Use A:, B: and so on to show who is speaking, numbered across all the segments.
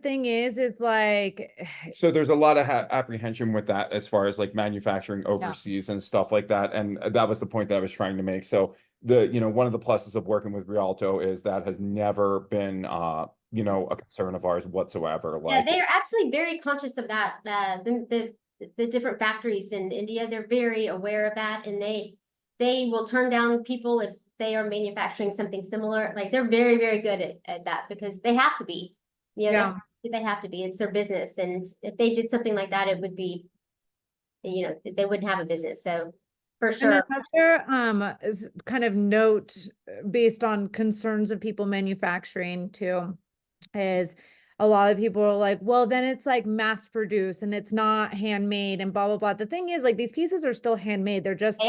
A: thing is like,
B: So there's a lot of apprehension with that as far as like manufacturing overseas and stuff like that. And that was the point that I was trying to make. So one of the pluses of working with Rialto is that has never been, a concern of ours whatsoever.
C: Yeah,
B: Like,
C: they are actually very conscious of that. The different factories in India, they're very aware of that, and they will turn down people if they are manufacturing something similar. Like they're very, very good at that because they have to be.
A: yeah.
C: They have to be. It's their business, and if they did something like that, it would be, they wouldn't have a business. So for sure.
A: And another kind of note based on concerns of people manufacturing too is a lot of people are like, well, then it's like mass produced and it's not handmade and blah, blah, blah. The thing is, like, these pieces are still handmade. They're just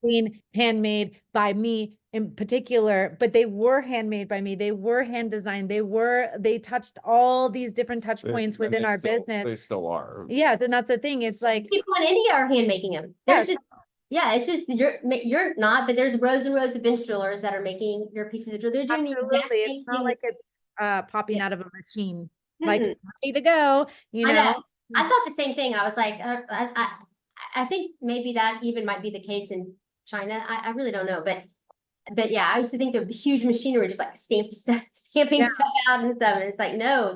A: being handmade by me in particular, but they were handmade by me. They were hand designed. They touched all these different touch points within our business.
B: They still are.
A: Yeah, then that's the thing. It's like
C: people in India are hand making them. There's just, yeah, it's just you're not, but there's rows and rows of bench drillers that are making your pieces of jewelry. They're doing the exact same
A: it's not
C: thing.
A: like it's popping out of a machine, like ready to go.
C: I know. I thought the same thing. I was like, I think maybe that even might be the case in China. I really don't know, but yeah, I used to think they're huge machinery, just like stamping stuff out and stuff. And it's like, no,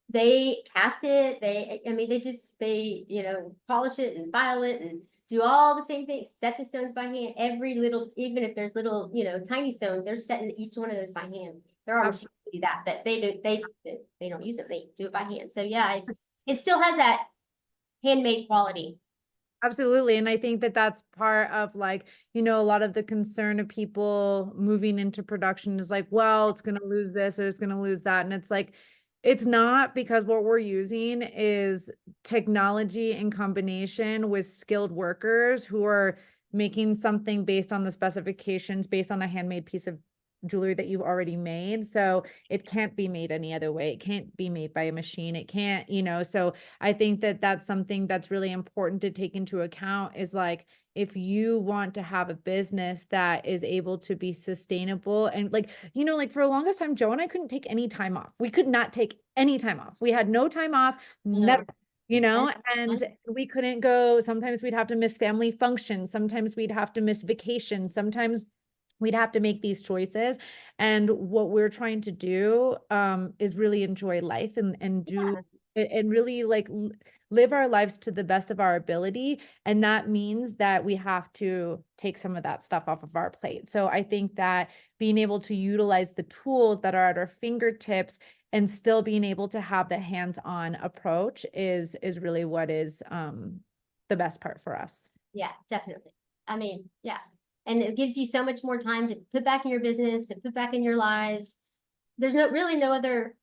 C: they cast it. They polish it and file it and do all the same things, set the stones by hand, every little, even if there's little, tiny stones, they're setting each one of those by hand. There are machines to do that, but they don't use it. They do it by hand. So yeah, it still has that handmade quality.
A: Absolutely. And I think that that's part of like, a lot of the concern of people moving into production is like, well, it's going to lose this or it's going to lose that. And it's like, it's not, because what we're using is technology in combination with skilled workers who are making something based on the specifications, based on a handmade piece of jewelry that you've already made. So it can't be made any other way. It can't be made by a machine. It can't, so I think that that's something that's really important to take into account is like, if you want to have a business that is able to be sustainable and like, like for the longest time, Joe and I couldn't take any time off. We could not take any time off. We had no time off, never. And we couldn't go. Sometimes we'd have to miss family functions. Sometimes we'd have to miss vacations. Sometimes we'd have to make these choices. And what we're trying to do is really enjoy life and do and really like live our lives to the best of our ability. And that means that we have to take some of that stuff off of our plate. So I think that being able to utilize the tools that are at our fingertips and still being able to have the hands-on approach is really what is the best part for us.
C: Yeah, definitely. I mean, yeah. And it gives you so much more time to put back in your business, to put back in your lives. There's no other